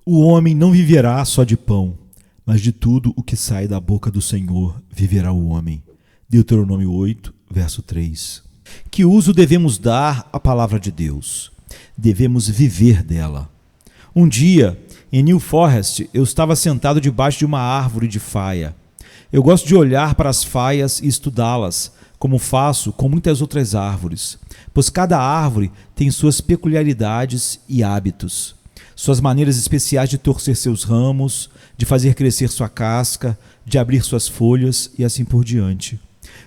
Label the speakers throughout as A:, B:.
A: O homem não viverá só de pão, mas de tudo o que sai da boca do Senhor viverá o homem. Deuteronômio 8, verso 3. Que uso devemos dar à palavra de Deus? Devemos viver dela. Um dia, em New Forest, eu estava sentado debaixo de uma árvore de faia. Eu gosto de olhar para as faias e estudá-las, como faço com muitas outras árvores, pois cada árvore tem suas peculiaridades e hábitos, suas maneiras especiais de torcer seus ramos, de fazer crescer sua casca, de abrir suas folhas e assim por diante.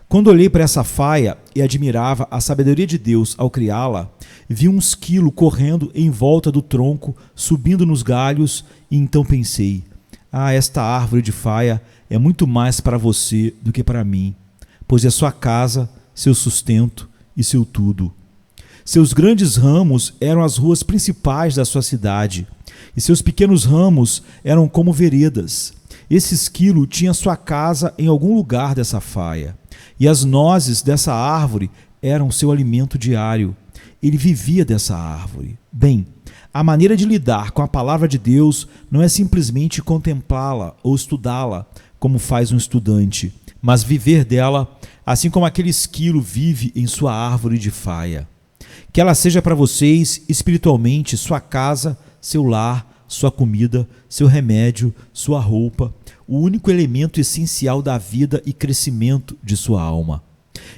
A: Quando olhei para essa faia e admirava a sabedoria de Deus ao criá-la, vi um esquilo correndo em volta do tronco, subindo nos galhos, e então pensei: esta árvore de faia é muito mais para você do que para mim, pois é sua casa, seu sustento e seu tudo. Seus grandes ramos eram as ruas principais da sua cidade, e seus pequenos ramos eram como veredas. Esse esquilo tinha sua casa em algum lugar dessa faia, e as nozes dessa árvore eram seu alimento diário. Ele vivia dessa árvore. Bem, a maneira de lidar com a palavra de Deus não é simplesmente contemplá-la ou estudá-la, como faz um estudante, mas viver dela, assim como aquele esquilo vive em sua árvore de faia. Que ela seja para vocês, espiritualmente, sua casa, seu lar, sua comida, seu remédio, sua roupa, o único elemento essencial da vida e crescimento de sua alma.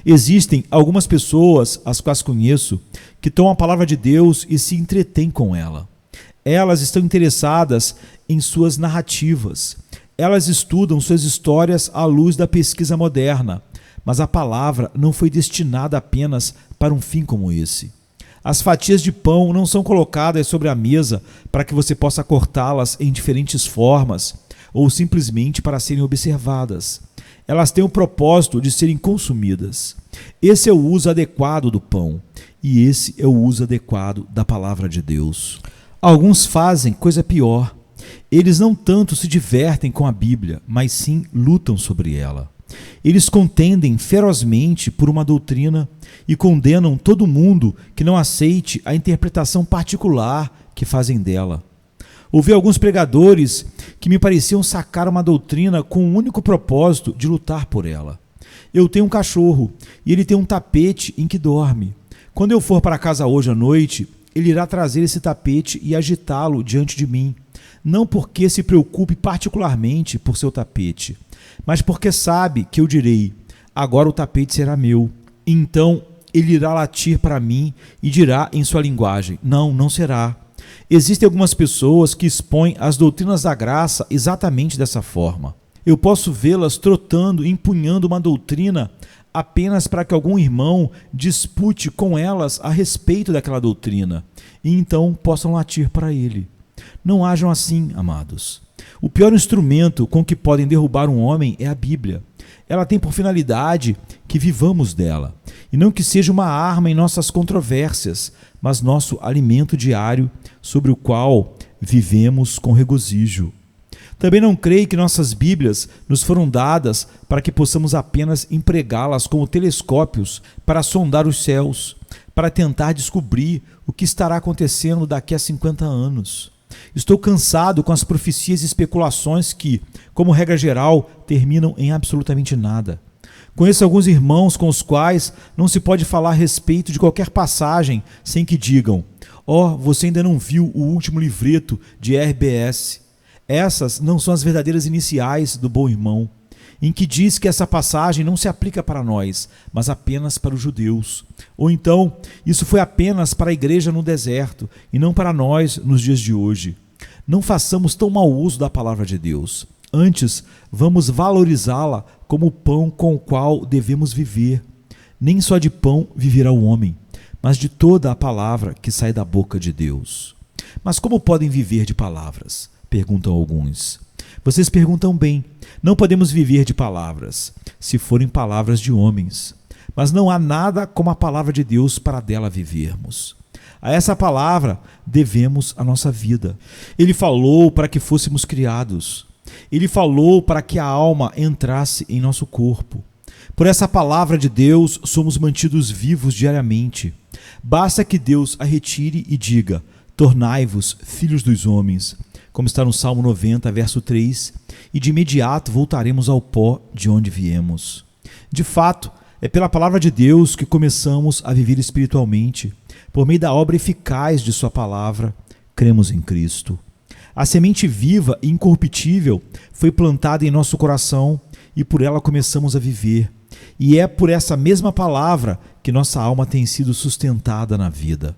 A: Existem algumas pessoas, as quais conheço, que tomam a palavra de Deus e se entretêm com ela. Elas estão interessadas em suas narrativas. Elas estudam suas histórias à luz da pesquisa moderna, mas a palavra não foi destinada apenas para um fim como esse. As fatias de pão não são colocadas sobre a mesa para que você possa cortá-las em diferentes formas ou simplesmente para serem observadas. Elas têm o propósito de serem consumidas. Esse é o uso adequado do pão, e esse é o uso adequado da palavra de Deus. Alguns fazem coisa pior. Eles não tanto se divertem com a Bíblia, mas sim lutam sobre ela. Eles contendem ferozmente por uma doutrina e condenam todo mundo que não aceite a interpretação particular que fazem dela. Ouvi alguns pregadores que me pareciam sacar uma doutrina com o único propósito de lutar por ela. Eu tenho um cachorro e ele tem um tapete em que dorme. Quando eu for para casa hoje à noite, ele irá trazer esse tapete e agitá-lo diante de mim. Não porque se preocupe particularmente por seu tapete, mas porque sabe que eu direi: agora o tapete será meu. Então ele irá latir para mim e dirá em sua linguagem: não, não será. Existem algumas pessoas que expõem as doutrinas da graça exatamente dessa forma. Eu posso vê-las trotando e empunhando uma doutrina apenas para que algum irmão dispute com elas a respeito daquela doutrina, e então possam latir para ele. Não hajam assim, amados. O pior instrumento com que podem derrubar um homem é a Bíblia. Ela tem por finalidade que vivamos dela, e não que seja uma arma em nossas controvérsias, mas nosso alimento diário, sobre o qual vivemos com regozijo. Também não creio que nossas Bíblias nos foram dadas para que possamos apenas empregá-las como telescópios para sondar os céus, para tentar descobrir o que estará acontecendo daqui a 50 anos. Estou cansado com as profecias e especulações que, como regra geral, terminam em absolutamente nada. Conheço alguns irmãos com os quais não se pode falar a respeito de qualquer passagem sem que digam: você ainda não viu o último livreto de RBS. Essas não são as verdadeiras iniciais do bom irmão, em que diz que essa passagem não se aplica para nós, mas apenas para os judeus. Ou então, isso foi apenas para a igreja no deserto e não para nós nos dias de hoje. Não façamos tão mau uso da palavra de Deus. Antes, vamos valorizá-la como o pão com o qual devemos viver. Nem só de pão viverá o homem, mas de toda a palavra que sai da boca de Deus. Mas como podem viver de palavras? Perguntam alguns. Vocês perguntam bem. Não podemos viver de palavras, se forem palavras de homens. Mas não há nada como a palavra de Deus para dela vivermos. A essa palavra devemos a nossa vida. Ele falou para que fôssemos criados. Ele falou para que a alma entrasse em nosso corpo. Por essa palavra de Deus somos mantidos vivos diariamente. Basta que Deus a retire e diga: tornai-vos filhos dos homens, como está no Salmo 90, verso 3, e de imediato voltaremos ao pó de onde viemos. De fato, é pela palavra de Deus que começamos a viver espiritualmente. Por meio da obra eficaz de sua palavra, cremos em Cristo. A semente viva e incorruptível foi plantada em nosso coração e por ela começamos a viver. E é por essa mesma palavra que nossa alma tem sido sustentada na vida.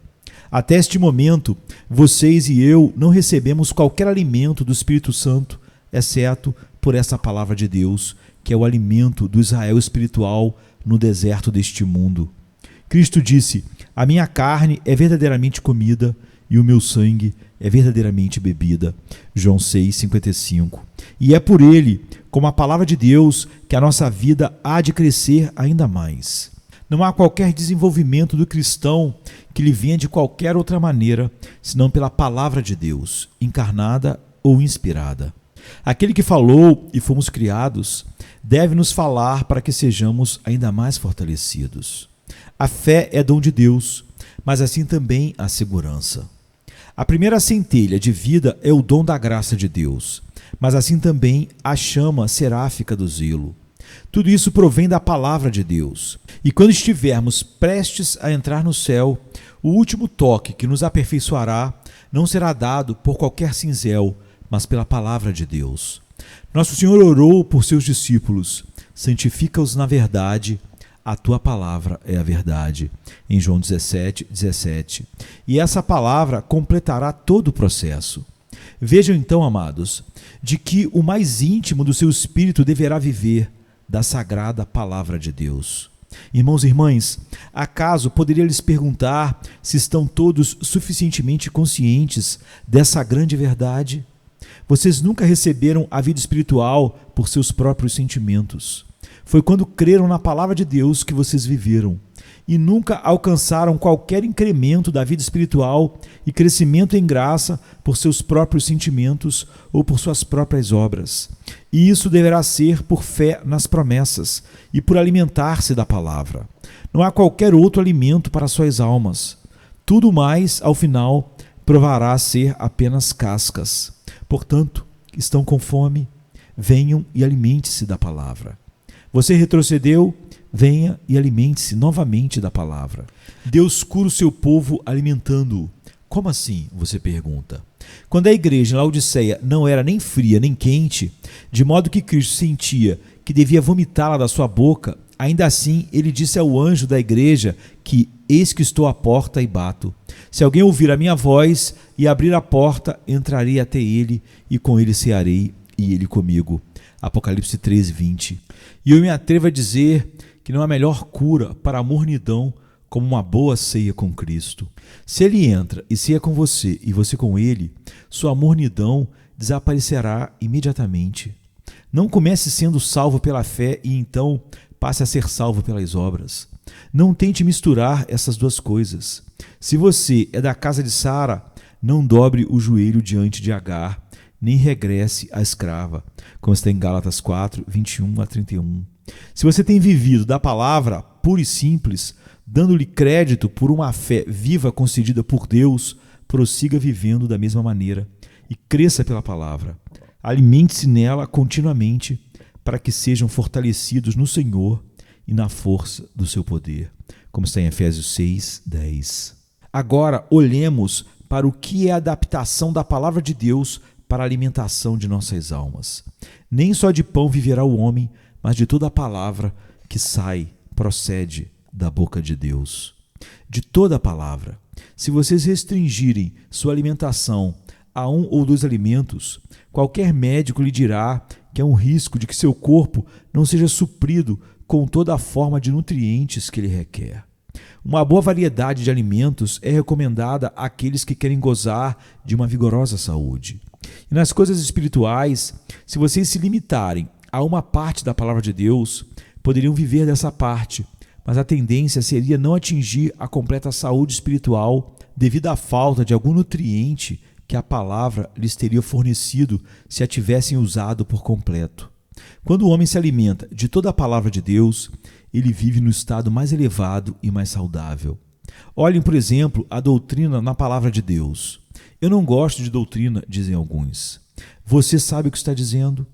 A: Até este momento, vocês e eu não recebemos qualquer alimento do Espírito Santo, exceto por essa palavra de Deus, que é o alimento do Israel espiritual no deserto deste mundo. Cristo disse: a minha carne é verdadeiramente comida e o meu sangue é verdadeiramente bebida. João 6,55. E é por ele, como a palavra de Deus, que a nossa vida há de crescer ainda mais. Não há qualquer desenvolvimento do cristão que lhe venha de qualquer outra maneira, senão pela palavra de Deus, encarnada ou inspirada. Aquele que falou e fomos criados, deve nos falar para que sejamos ainda mais fortalecidos. A fé é dom de Deus, mas assim também a segurança. A primeira centelha de vida é o dom da graça de Deus, mas assim também a chama seráfica do zelo. Tudo isso provém da palavra de Deus. E quando estivermos prestes a entrar no céu, o último toque que nos aperfeiçoará não será dado por qualquer cinzel, mas pela palavra de Deus. Nosso Senhor orou por seus discípulos: santifica-os na verdade, a tua palavra é a verdade, em João 17:17. E essa palavra completará todo o processo. Vejam então, amados, de que o mais íntimo do seu espírito deverá viver da sagrada palavra de Deus. Irmãos e irmãs, acaso poderia lhes perguntar se estão todos suficientemente conscientes dessa grande verdade? Vocês nunca receberam a vida espiritual por seus próprios sentimentos. Foi quando creram na palavra de Deus que vocês viveram. E nunca alcançaram qualquer incremento da vida espiritual e crescimento em graça por seus próprios sentimentos ou por suas próprias obras. E isso deverá ser por fé nas promessas e por alimentar-se da palavra. Não há qualquer outro alimento para suas almas. Tudo mais, ao final, provará ser apenas cascas. Portanto, estão com fome? Venham e alimente-se da palavra. Você retrocedeu? Venha e alimente-se novamente da palavra. Deus cura o seu povo alimentando-o. Como assim? Você pergunta. Quando a igreja em Laodiceia não era nem fria nem quente, de modo que Cristo sentia que devia vomitá-la da sua boca, ainda assim ele disse ao anjo da igreja que: eis que estou à porta e bato. Se alguém ouvir a minha voz e abrir a porta, entrarei até ele e com ele cearei e ele comigo. Apocalipse 13:20. E eu me atrevo a dizer que não há melhor cura para a mornidão como uma boa ceia com Cristo. Se ele entra e ceia com você e você com ele, sua mornidão desaparecerá imediatamente. Não comece sendo salvo pela fé e então passe a ser salvo pelas obras. Não tente misturar essas duas coisas. Se você é da casa de Sara, não dobre o joelho diante de Agar, nem regresse à escrava, como está em Gálatas 4:21-31. Se você tem vivido da palavra pura e simples, dando-lhe crédito por uma fé viva concedida por Deus, prossiga vivendo da mesma maneira e cresça pela palavra. Alimente-se nela continuamente para que sejam fortalecidos no Senhor e na força do seu poder, como está em Efésios 6:10. Agora olhemos para o que é a adaptação da palavra de Deus para a alimentação de nossas almas. Nem só de pão viverá o homem, mas de toda a palavra que procede da boca de Deus. De toda a palavra. Se vocês restringirem sua alimentação a 1 ou 2 alimentos, qualquer médico lhe dirá que há um risco de que seu corpo não seja suprido com toda a forma de nutrientes que ele requer. Uma boa variedade de alimentos é recomendada àqueles que querem gozar de uma vigorosa saúde. E nas coisas espirituais, se vocês se limitarem a uma parte da palavra de Deus, poderiam viver dessa parte, mas a tendência seria não atingir a completa saúde espiritual devido à falta de algum nutriente que a palavra lhes teria fornecido se a tivessem usado por completo. Quando o homem se alimenta de toda a palavra de Deus, ele vive no estado mais elevado e mais saudável. Olhem, por exemplo, a doutrina na palavra de Deus. Eu não gosto de doutrina, dizem alguns. Você sabe o que está dizendo?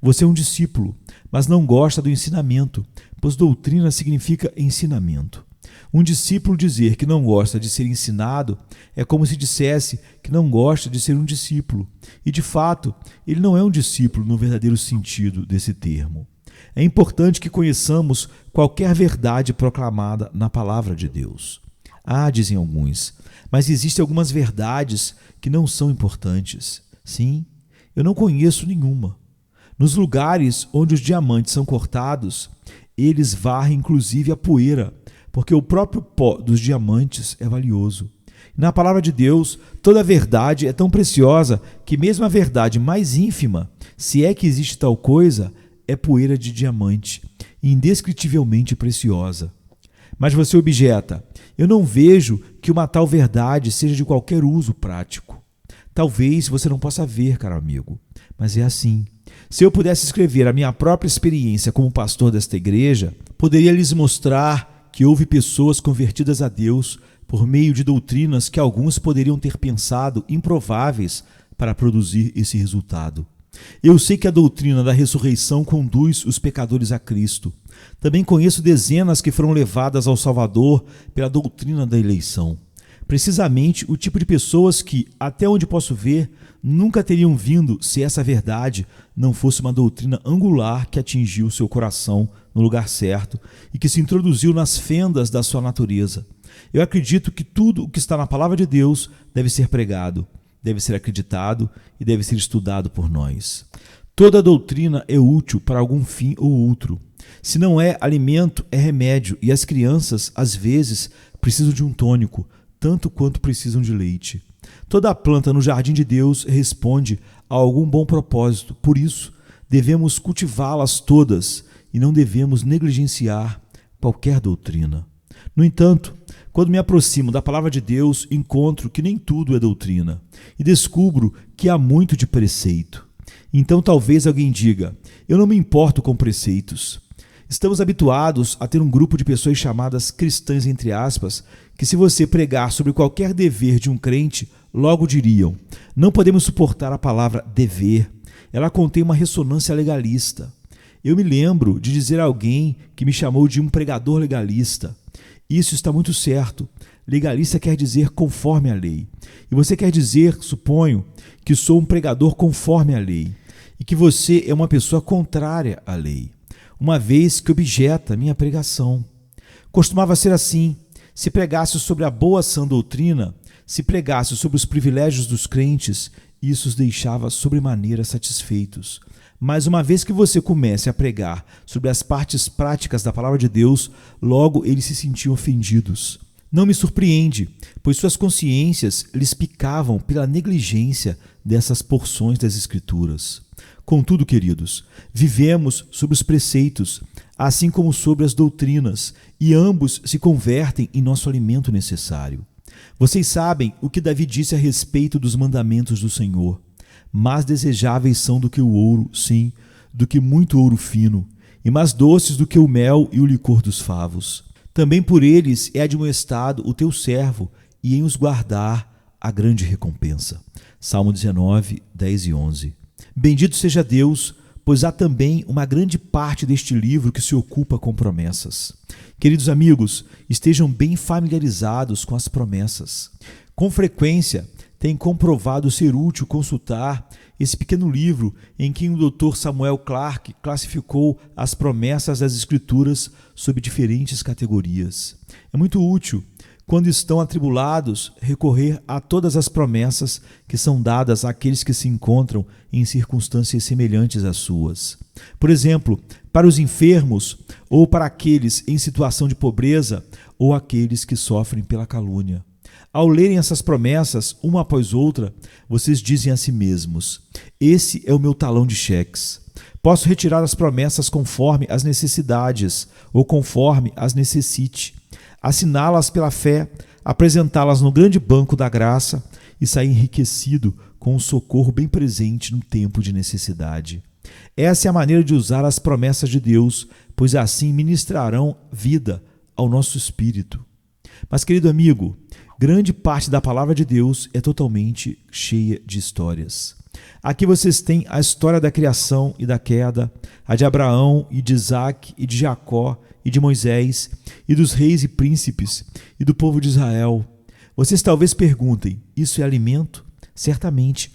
A: Você é um discípulo, mas não gosta do ensinamento, pois doutrina significa ensinamento. Um discípulo dizer que não gosta de ser ensinado é como se dissesse que não gosta de ser um discípulo. E, de fato, ele não é um discípulo no verdadeiro sentido desse termo. É importante que conheçamos qualquer verdade proclamada na palavra de Deus. Ah, dizem alguns, mas existem algumas verdades que não são importantes. Sim, eu não conheço nenhuma. Nos lugares onde os diamantes são cortados, eles varrem inclusive a poeira, porque o próprio pó dos diamantes é valioso. Na palavra de Deus, toda a verdade é tão preciosa que mesmo a verdade mais ínfima, se é que existe tal coisa, é poeira de diamante, indescritivelmente preciosa. Mas você objeta, eu não vejo que uma tal verdade seja de qualquer uso prático. Talvez você não possa ver, caro amigo, mas é assim. Se eu pudesse escrever a minha própria experiência como pastor desta igreja, poderia lhes mostrar que houve pessoas convertidas a Deus por meio de doutrinas que alguns poderiam ter pensado improváveis para produzir esse resultado. Eu sei que a doutrina da ressurreição conduz os pecadores a Cristo. Também conheço dezenas que foram levadas ao Salvador pela doutrina da eleição. Precisamente o tipo de pessoas que, até onde posso ver, nunca teriam vindo se essa verdade não fosse uma doutrina angular que atingiu seu coração no lugar certo e que se introduziu nas fendas da sua natureza. Eu acredito que tudo o que está na palavra de Deus deve ser pregado, deve ser acreditado e deve ser estudado por nós. Toda doutrina é útil para algum fim ou outro. Se não é alimento, é remédio, e as crianças, às vezes, precisam de um tônico, tanto quanto precisam de leite. Toda planta no jardim de Deus responde a algum bom propósito, por isso devemos cultivá-las todas e não devemos negligenciar qualquer doutrina. No entanto, quando me aproximo da palavra de Deus, encontro que nem tudo é doutrina e descubro que há muito de preceito. Então talvez alguém diga, eu não me importo com preceitos. Estamos habituados a ter um grupo de pessoas chamadas cristãs, entre aspas, que se você pregar sobre qualquer dever de um crente, logo diriam, não podemos suportar a palavra dever, ela contém uma ressonância legalista. Eu me lembro de dizer a alguém que me chamou de um pregador legalista. Isso está muito certo. Legalista quer dizer conforme a lei. E você quer dizer, suponho, que sou um pregador conforme a lei e que você é uma pessoa contrária à lei, uma vez que objeta minha pregação. Costumava ser assim. Se pregasse sobre a boa sã doutrina, se pregasse sobre os privilégios dos crentes, isso os deixava sobremaneira satisfeitos. Mas uma vez que você comece a pregar sobre as partes práticas da palavra de Deus, logo eles se sentiam ofendidos. Não me surpreende, pois suas consciências lhes picavam pela negligência dessas porções das Escrituras. Contudo, queridos, vivemos sobre os preceitos, assim como sobre as doutrinas, e ambos se convertem em nosso alimento necessário. Vocês sabem o que Davi disse a respeito dos mandamentos do Senhor. Mais desejáveis são do que o ouro, sim, do que muito ouro fino, e mais doces do que o mel e o licor dos favos. Também por eles é admoestado o teu servo, e em os guardar a grande recompensa. Salmo 19, 10 e 11. Bendito seja Deus, pois há também uma grande parte deste livro que se ocupa com promessas. Queridos amigos, estejam bem familiarizados com as promessas. Com frequência, tem comprovado ser útil consultar esse pequeno livro em que o Dr. Samuel Clarke classificou as promessas das Escrituras sob diferentes categorias. É muito útil, quando estão atribulados, recorrer a todas as promessas que são dadas àqueles que se encontram em circunstâncias semelhantes às suas. Por exemplo, para os enfermos, ou para aqueles em situação de pobreza, ou aqueles que sofrem pela calúnia. Ao lerem essas promessas, uma após outra, vocês dizem a si mesmos, esse é o meu talão de cheques. Posso retirar as promessas conforme as necessidades, ou conforme as necessite, assiná-las pela fé, apresentá-las no grande banco da graça e sair enriquecido com um socorro bem presente no tempo de necessidade. Essa é a maneira de usar as promessas de Deus, pois assim ministrarão vida ao nosso espírito. Mas, querido amigo, Grande parte da palavra de Deus é totalmente cheia de histórias. Aqui vocês têm a história da criação e da queda, a de Abraão e de Isaac e de Jacó e de Moisés e dos reis e príncipes e do povo de Israel. Vocês talvez perguntem, isso é alimento? Certamente.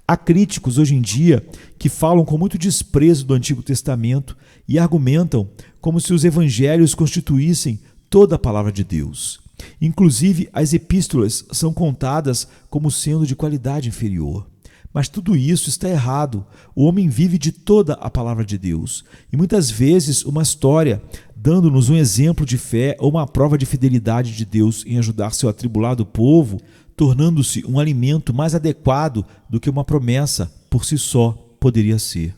A: Há críticos hoje em dia que falam com muito desprezo do Antigo Testamento e argumentam como se os evangelhos constituíssem toda a palavra de Deus. Inclusive, as epístolas são contadas como sendo de qualidade inferior. Mas tudo isso está errado. O homem vive de toda a palavra de Deus. E muitas vezes uma história, dando-nos um exemplo de fé ou uma prova de fidelidade de Deus em ajudar seu atribulado povo, tornando-se um alimento mais adequado do que uma promessa por si só poderia ser.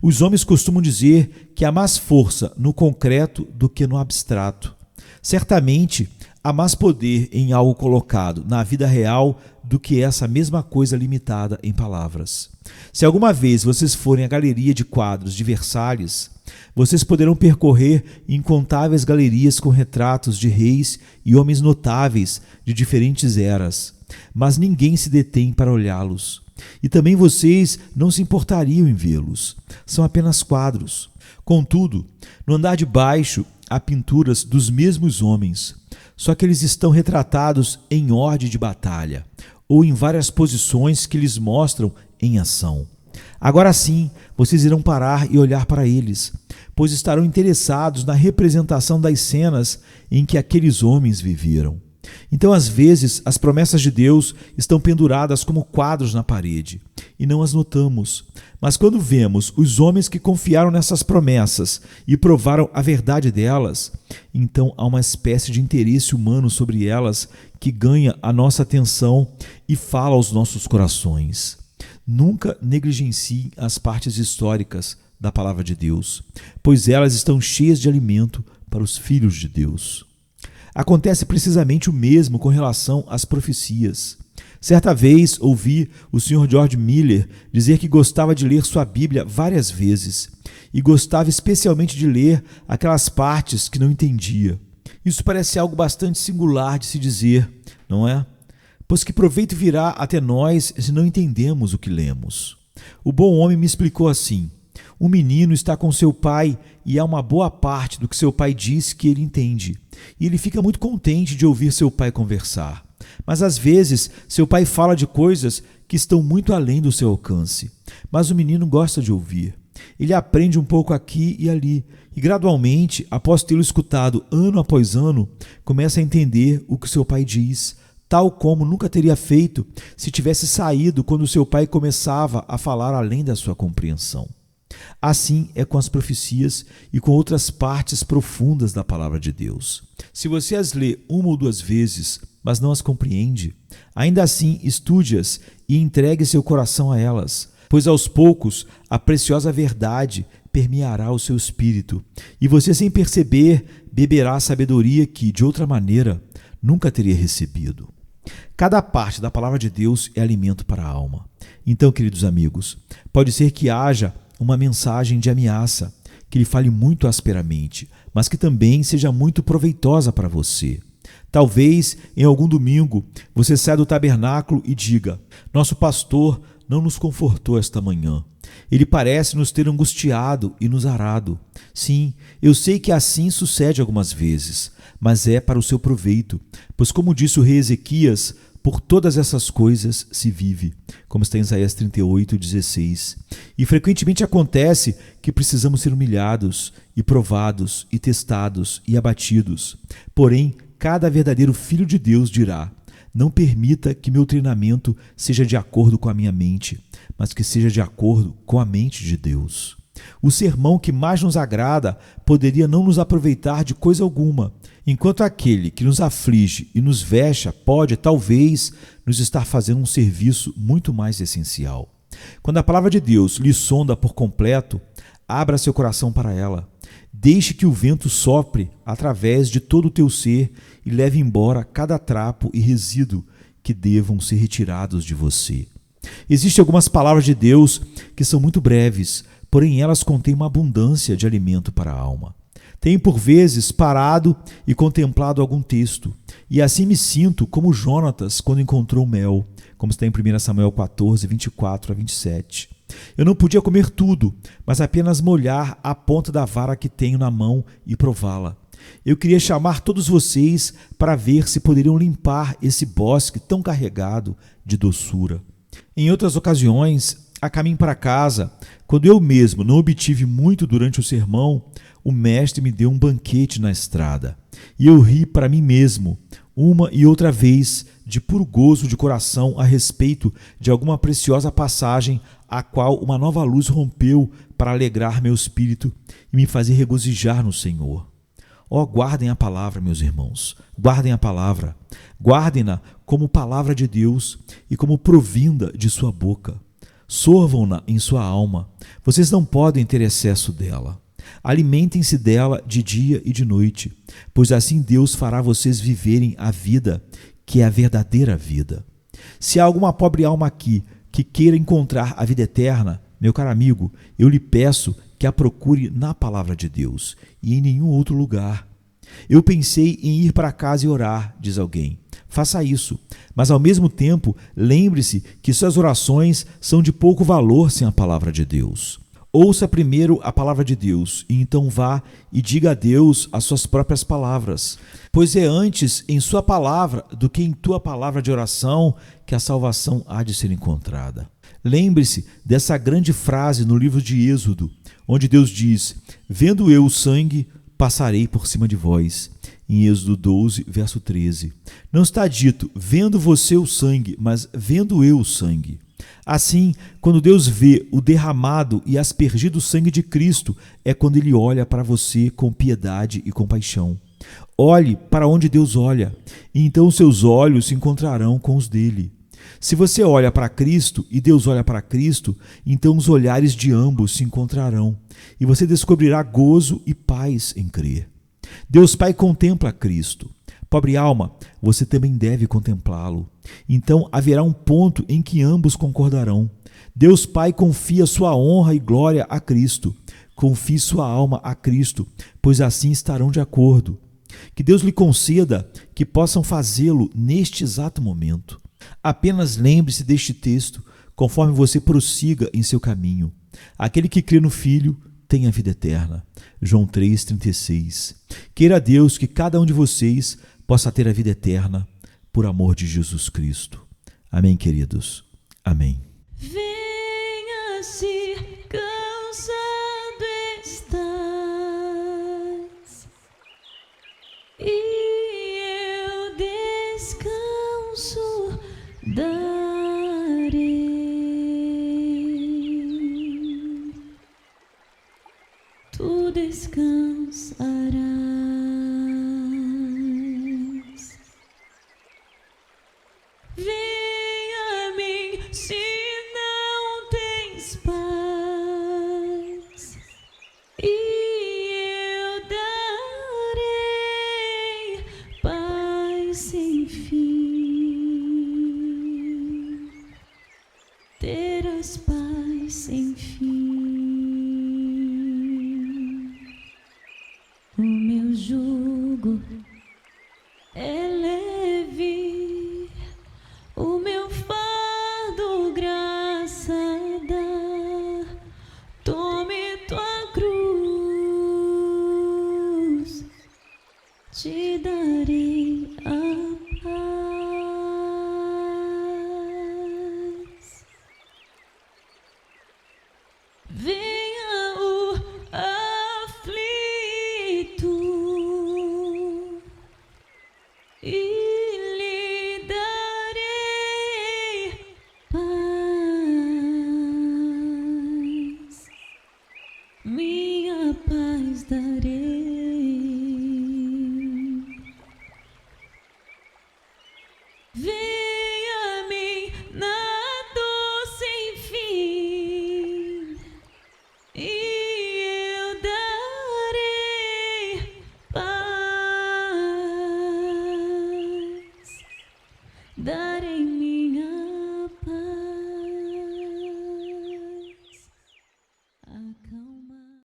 A: Os homens costumam dizer que há mais força no concreto do que no abstrato. Certamente, há mais poder em algo colocado na vida real do que essa mesma coisa limitada em palavras. Se alguma vez vocês forem à galeria de quadros de Versalhes, vocês poderão percorrer incontáveis galerias com retratos de reis e homens notáveis de diferentes eras, mas ninguém se detém para olhá-los. E também vocês não se importariam em vê-los. São apenas quadros. Contudo, no andar de baixo há pinturas dos mesmos homens, só que eles estão retratados em ordem de batalha ou em várias posições que lhes mostram em ação. Agora sim, vocês irão parar e olhar para eles, pois estarão interessados na representação das cenas em que aqueles homens viveram. Então, às vezes, as promessas de Deus estão penduradas como quadros na parede e não as notamos. Mas quando vemos os homens que confiaram nessas promessas e provaram a verdade delas, então há uma espécie de interesse humano sobre elas que ganha a nossa atenção e fala aos nossos corações. Nunca negligenciem as partes históricas da palavra de Deus, pois elas estão cheias de alimento para os filhos de Deus. Acontece precisamente o mesmo com relação às profecias. Certa vez ouvi o Sr. George Miller dizer que gostava de ler sua Bíblia várias vezes e gostava especialmente de ler aquelas partes que não entendia. Isso parece algo bastante singular de se dizer, não é? Pois que proveito virá até nós se não entendemos o que lemos? O bom homem me explicou assim: um menino está com seu pai e há uma boa parte do que seu pai diz que ele entende. E ele fica muito contente de ouvir seu pai conversar. Mas às vezes seu pai fala de coisas que estão muito além do seu alcance. Mas o menino gosta de ouvir. Ele aprende um pouco aqui e ali. E gradualmente, após tê-lo escutado ano após ano, começa a entender o que seu pai diz, tal como nunca teria feito se tivesse saído quando seu pai começava a falar além da sua compreensão. Assim é com as profecias e com outras partes profundas da palavra de Deus. Se você as lê uma ou duas vezes, mas não as compreende, ainda assim estude-as e entregue seu coração a elas, pois aos poucos a preciosa verdade permeará o seu espírito, e você, sem perceber, beberá a sabedoria que, de outra maneira, nunca teria recebido. Cada parte da palavra de Deus é alimento para a alma. Então, queridos amigos, pode ser que haja uma mensagem de ameaça, que lhe fale muito asperamente, mas que também seja muito proveitosa para você. Talvez, em algum domingo, você saia do tabernáculo e diga: nosso pastor não nos confortou esta manhã. Ele parece nos ter angustiado e nos arado. Sim, eu sei que assim sucede algumas vezes, mas é para o seu proveito, pois, como disse o rei Ezequias, por todas essas coisas se vive, como está em Isaías 38:16. E frequentemente acontece que precisamos ser humilhados e provados e testados e abatidos. Porém, cada verdadeiro filho de Deus dirá: não permita que meu treinamento seja de acordo com a minha mente, mas que seja de acordo com a mente de Deus. O sermão que mais nos agrada poderia não nos aproveitar de coisa alguma, enquanto aquele que nos aflige e nos vexa pode, talvez, nos estar fazendo um serviço muito mais essencial. Quando a palavra de Deus lhe sonda por completo, abra seu coração para ela. Deixe que o vento sopre através de todo o teu ser e leve embora cada trapo e resíduo que devam ser retirados de você. Existem algumas palavras de Deus que são muito breves, porém elas contêm uma abundância de alimento para a alma. Tenho por vezes parado e contemplado algum texto, E assim me sinto como Jonatas quando encontrou mel, como está em 1 Samuel 14, 24 a 27. Eu não podia comer tudo, mas apenas molhar a ponta da vara que tenho na mão e prová-la. Eu queria chamar todos vocês para ver se poderiam limpar esse bosque tão carregado de doçura. Em outras ocasiões, a caminho para casa, quando eu mesmo não obtive muito durante o sermão, o mestre me deu um banquete na estrada. E eu ri para mim mesmo, uma e outra vez, de puro gozo de coração a respeito de alguma preciosa passagem a qual uma nova luz rompeu para alegrar meu espírito e me fazer regozijar no Senhor. Oh, guardem a palavra, meus irmãos, guardem a palavra, guardem-na como palavra de Deus e como provinda de sua boca. Sorvam-na em sua alma, vocês não podem ter excesso dela. Alimentem-se dela de dia e de noite, pois assim Deus fará vocês viverem a vida, que é a verdadeira vida. Se há alguma pobre alma aqui que queira encontrar a vida eterna, meu caro amigo, eu lhe peço que a procure na palavra de Deus e em nenhum outro lugar. Eu pensei em ir para casa e orar, diz alguém. Faça isso, mas ao mesmo tempo lembre-se que suas orações são de pouco valor sem a palavra de Deus. Ouça primeiro a palavra de Deus e então vá e diga a Deus as suas próprias palavras, pois é antes em sua palavra do que em tua palavra de oração que a salvação há de ser encontrada. Lembre-se dessa grande frase no livro de Êxodo, onde Deus diz: vendo eu o sangue, passarei por cima de vós. Em Êxodo 12, verso 13. Não está dito, vendo você o sangue, mas vendo eu o sangue. Assim, quando Deus vê o derramado e aspergido sangue de Cristo, é quando Ele olha para você com piedade e compaixão. Olhe para onde Deus olha, e então seus olhos se encontrarão com os dele. Se você olha para Cristo e Deus olha para Cristo, então os olhares de ambos se encontrarão, e você descobrirá gozo e paz em crer. Deus Pai contempla Cristo. Pobre alma, você também deve contemplá-lo. Então haverá um ponto em que ambos concordarão. Deus Pai confia sua honra e glória a Cristo. Confie sua alma a Cristo, pois assim estarão de acordo. Que Deus lhe conceda que possam fazê-lo neste exato momento. Apenas lembre-se deste texto, conforme você prossiga em seu caminho. Aquele que crê no Filho tem a vida eterna. João 3,36. Queira Deus que cada um de vocês possa ter a vida eterna por amor de Jesus Cristo. Amém, queridos? Amém.
B: Venha se cansado estás, e eu descanso darei. Tu descansarás. Venha a mim se não tens paz, e eu darei paz sem fim. Terás paz sem fim. O meu jugo é leve, o meu fardo graça dá. Tome tua cruz, te darei a paz. Venha o aflito e lhe darei paz, minha paz darei.